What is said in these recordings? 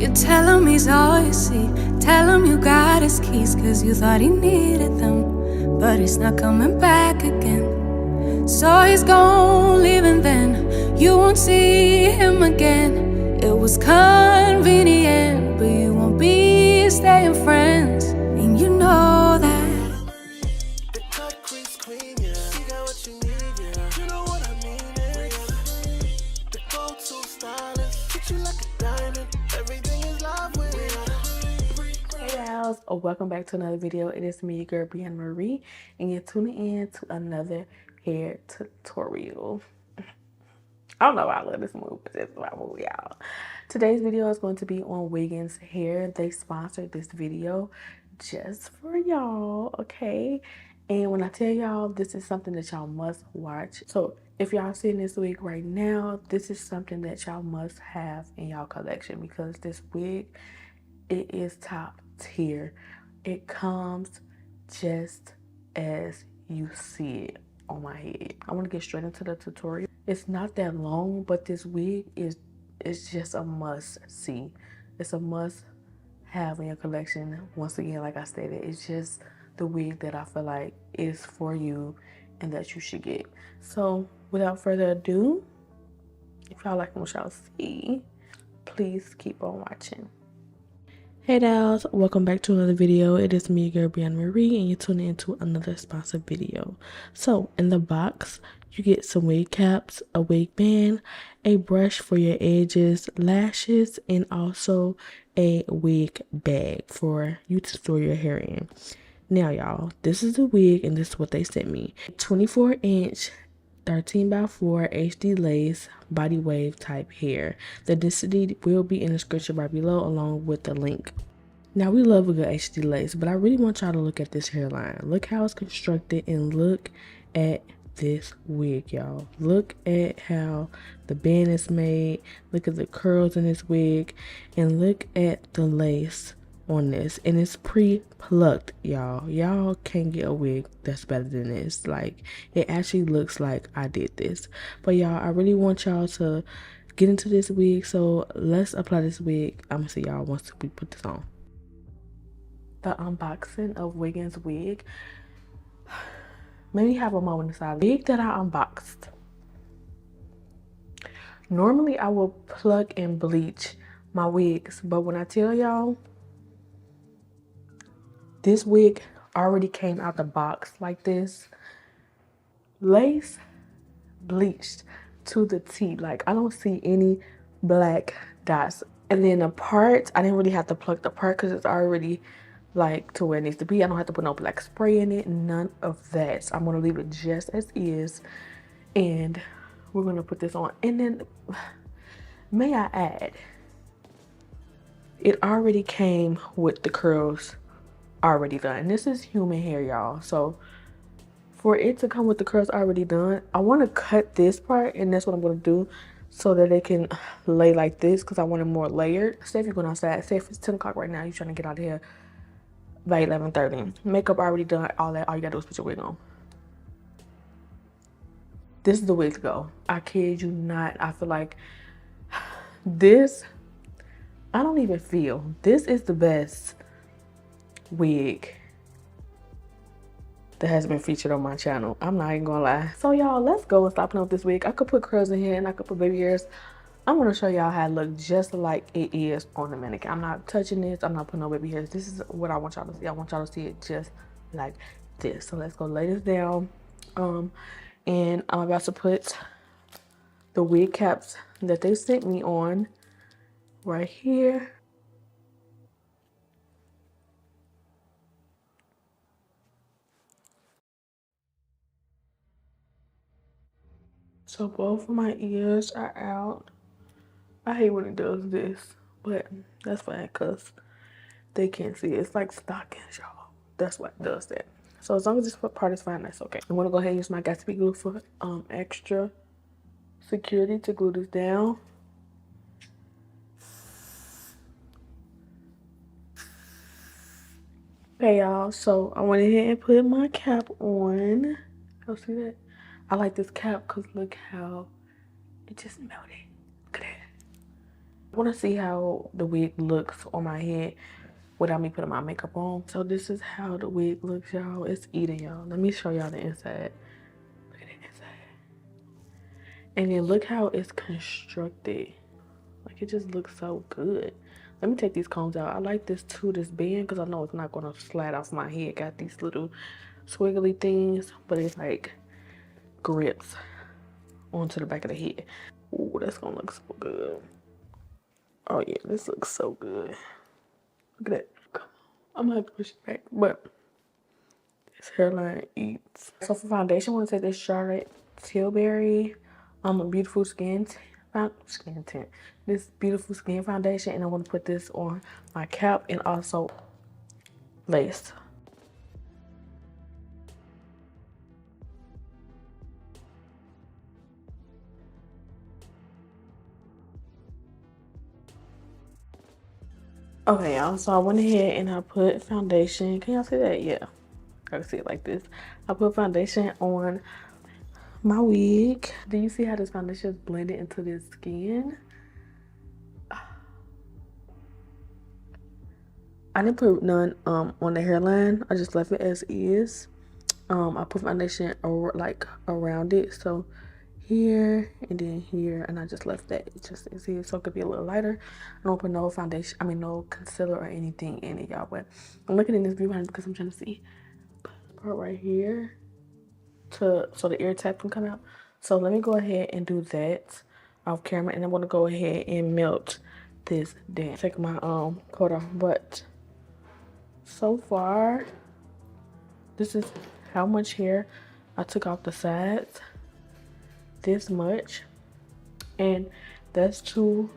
You tell him he's all you see. Tell him you got his keys, cause you thought he needed them. But he's not coming back again. So he's gone, leaving then. You won't see him again. It was convenient, but you won't be staying friends. And you know that. Welcome back to another video. It is me, your girl Brianna Marie, and you're tuning in to another hair tutorial. I don't know why I love this move, but this is my move, y'all. Today's video is going to be on Wiggins Hair. They sponsored this video just for y'all, okay? And when I tell y'all, this is something that y'all must watch. So if y'all seeing this wig right now, this is something that y'all must have in y'all collection, because this wig, it is top tier. It comes just as you see it on my head. I want to get straight into the tutorial. It's not that long, but this wig is just a must see. It's a must have in your collection. Once again, like I stated, it's just the wig that I feel like is for you and that you should get. So without further ado, if y'all like what y'all see, please keep on watching. Hey dolls, welcome back to another video. It is me, your girl Brianna Marie, and you're tuning into another sponsored video. So in the box, you get some wig caps, a wig band, a brush for your edges, lashes, and also a wig bag for you to store your hair in. Now y'all, this is the wig and this is what they sent me. 24-inch 13x4 HD lace body wave type hair. The density will be in the description bar below along with the link. Now we love a good HD lace, but I really want y'all to look at this hairline. Look how it's constructed and look at this wig, y'all. Look at how the band is made. Look at the curls in this wig and look at the lace on this, and it's pre-plucked, y'all can't get a wig that's better than this. Like, it actually looks like I did this. But y'all, I really want y'all to get into this wig, so let's apply this wig. I'm gonna see y'all once we put this on. The unboxing of Wiggins wig. Maybe have a moment inside. Wig that I unboxed. Normally I will plug and bleach my wigs, but when I tell y'all, this wig already came out the box like this. Lace bleached to the T. Like, I don't see any black dots. And then the part, I didn't really have to pluck the part because it's already like to where it needs to be. I don't have to put no black spray in it. None of that. So I'm going to leave it just as is. And we're going to put this on. And then, may I add, it already came with the curls already done. And this is human hair, y'all. So for it to come with the curls already done, I want to cut this part, and that's what I'm going to do so that it can lay like this, because I want it more layered. Say if you're going outside, say if it's 10 o'clock right now, you're trying to get out of here by 11:30. Makeup already done, all that. All you got to do is put your wig on. This is the wig to go. I kid you not. I feel like this, I don't even feel, this is the best wig that has been featured on my channel. I'm not even gonna lie. So y'all, let's go and stop playing with this wig. I could put curls in here and I could put baby hairs. I'm gonna show y'all how it looks just like it is on the mannequin. I'm not touching this. I'm not putting no baby hairs. This is what I want y'all to see. I want y'all to see it just like this. So let's go lay this down. And I'm about to put the wig caps that they sent me on right here. So both of my ears are out. I hate when it does this, but that's fine because they can't see it. It's like stockings, y'all. That's why it does that. So as long as this part is fine, that's okay. I'm gonna go ahead and use my Gatsby glue for extra security to glue this down. Okay, y'all. So I went ahead and put my cap on. Y'all see that? I like this cap because look how it just melted. Look at that. I want to see how the wig looks on my head without me putting my makeup on. So this is how the wig looks, y'all. It's eating, y'all. Let me show y'all the inside. Look at the inside. And then look how it's constructed. Like, it just looks so good. Let me take these combs out. I like this too, this band, because I know it's not going to slide off my head. Got these little squiggly things, but it's like grips onto the back of the head. Ooh, that's going to look so good. Oh yeah, this looks so good. Look at that. I'm going to have to push it back, but this hairline eats. So for foundation, I want to take this Charlotte Tilbury a beautiful skin tint. This beautiful skin foundation, and I want to put this on my cap and also lace. Okay, y'all, so I went ahead and I put foundation. Can y'all see that? Yeah, I can see it like this. I put foundation on my wig. Do you see how this foundation is blended into this skin? I didn't put none on the hairline. I just left it as is. I put foundation over, like, around it, so here and then here, and I just left that just as is, so it could be a little lighter. I don't put no foundation, I mean no concealer or anything in it, y'all. But I'm looking in this viewfinder because I'm trying to see part right here so the ear tap can come out. So let me go ahead and do that off camera, and I'm gonna go ahead and melt this down. Take my coat off, but so far this is how much hair I took off the sides. This much, and that's to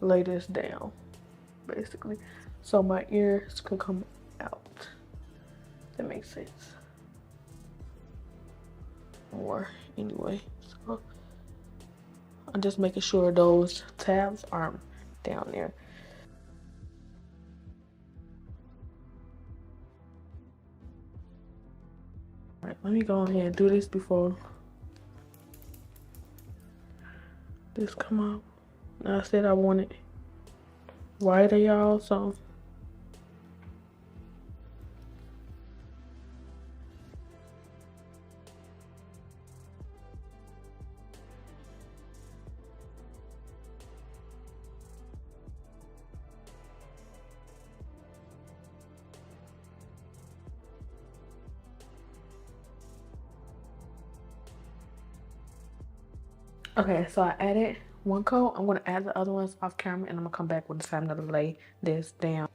lay this down basically, so my ears can come out. That makes sense. Or anyway, so I'm just making sure those tabs are down there. All right, let me go ahead and do this before this come out. I said I wanted wider, y'all, so okay, so I added one coat. I'm gonna add the other ones off camera, and I'm gonna come back when it's time to lay this down.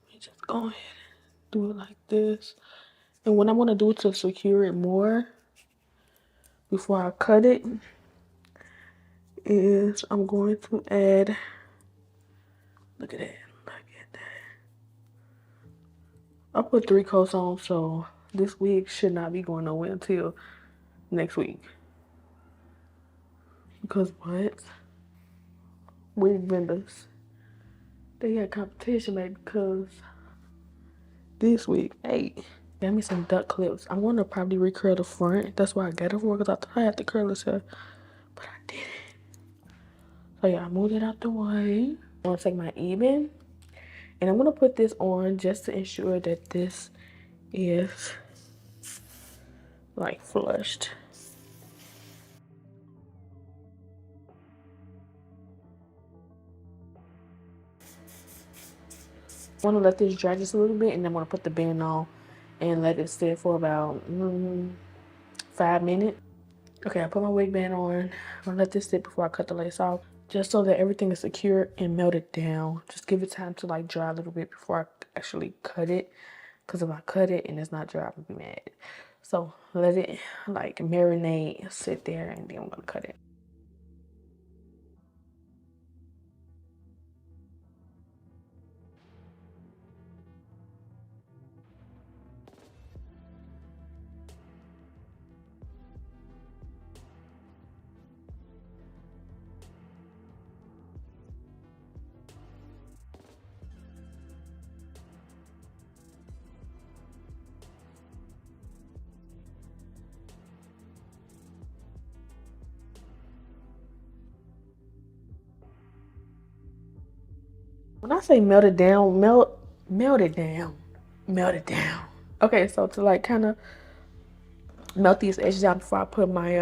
Let me just go ahead and do it like this. And what I'm gonna do to secure it more before I cut it is I'm going to add, look at that, look at that. I put 3 coats on, so this wig should not be going nowhere until next week. Because what? Wig vendors, they got competition, baby, because this week, hey, got me some duck clips. I'm going to probably recurl the front. That's why I got it for, because I thought I had to curl this hair, but I didn't. So yeah, I moved it out the way. I'm going to take my Eben, and I'm going to put this on just to ensure that this is like flushed. I want to let this dry just a little bit, and then I'm going to put the band on and let it sit for about 5 minutes. Okay, I put my wig band on. I'm going to let this sit before I cut the lace off, just so that everything is secure and melted down. Just give it time to like dry a little bit before I actually cut it, because if I cut it and it's not dry, I'm gonna be mad. So let it like marinate, sit there, and then I'm gonna cut it. When I say melt it down, melt it down, melt it down. Okay, so to like kind of melt these edges out before I put my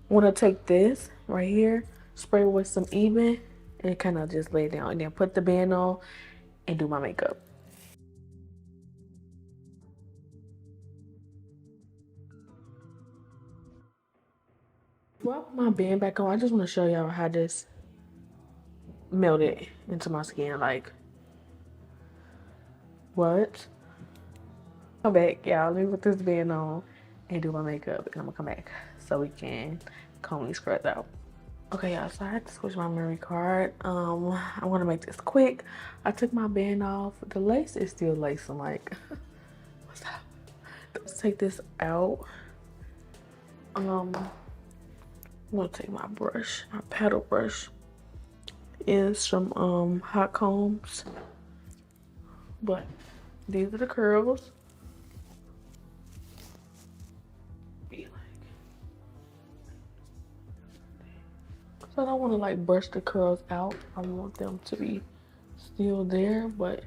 want to take this right here, spray with some even, and kind of just lay it down, and then put the band on and do my makeup. Well, my band back on. I just want to show y'all how this melted into my skin. Like, what? Come back, y'all. Let me put this band on and do my makeup, and I'm gonna come back so we can comb these scrubs out. Okay, y'all, so I had to switch my memory card. I'm gonna make this quick. I took my band off. The lace is still lacing, like, what's up? Let's take this out. I'm gonna take my brush, my paddle brush, and some hot combs. But these are the curls. So I don't want to like brush the curls out. I want them to be still there, but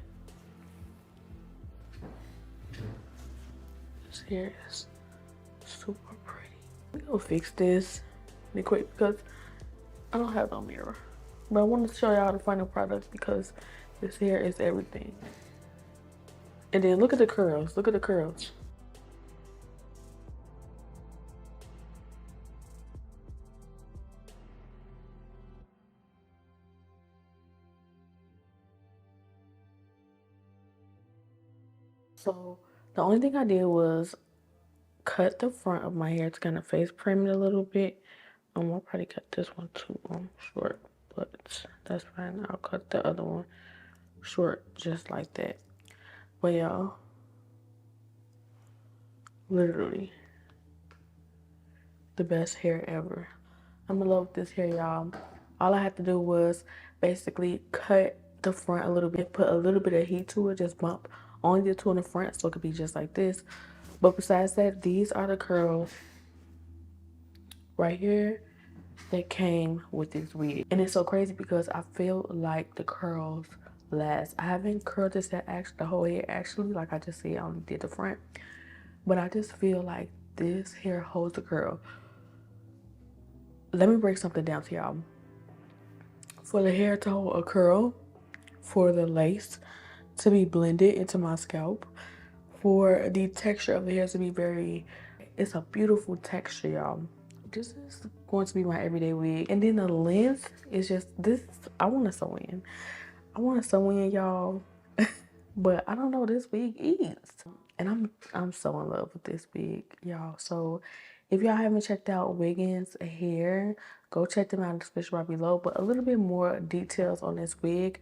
this hair is super pretty. I'm gonna fix this really quick because I don't have no mirror. But I wanted to show y'all the final product because this hair is everything. And then look at the curls. Look at the curls. So the only thing I did was cut the front of my hair to kind of face frame it a little bit. I'll probably cut this one too short, but that's fine. I'll cut the other one short just like that. But y'all, literally the best hair ever. I'm in love with this hair, y'all. All I had to do was basically cut the front a little bit, put a little bit of heat to it, just bump only the two in the front so it could be just like this. But besides that, these are the curls right here that came with this wig. And it's so crazy because I feel like the curls last. I haven't curled this hair actually, the whole hair actually, like I just said, I only did the front. But I just feel like this hair holds the curl. Let me break something down to y'all. For the hair to hold a curl, for the lace to be blended into my scalp, for the texture of the hair to be it's a beautiful texture, y'all. This is going to be my everyday wig. And then the length is just this. I want to sew in. Y'all. But I don't know, this wig eats. And I'm so in love with this wig, y'all. So if y'all haven't checked out Wiggins Hair, go check them out in the description right below. But a little bit more details on this wig.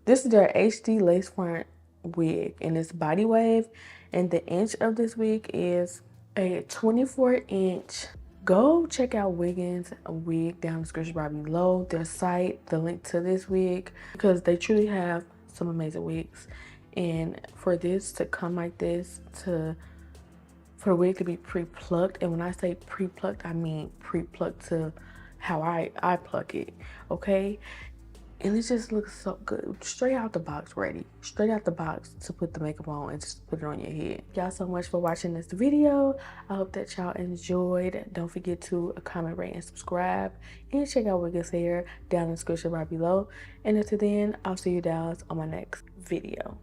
This is their HD lace front wig, and it's body wave. And the inch of this wig is a 24-inch. Go check out Wiggins wig down in the description right below. Their site, the link to this wig, because they truly have some amazing wigs. And for this to come like this, for the wig to be pre-plucked, and when I say pre-plucked, I mean pre-plucked to how I pluck it, okay? And it just looks so good. Straight out the box ready. Straight out the box to put the makeup on and just put it on your head. Y'all so much for watching this video. I hope that y'all enjoyed. Don't forget to comment, rate, and subscribe. And check out Wiggins Hair down in the description right below. And until then, I'll see you guys on my next video.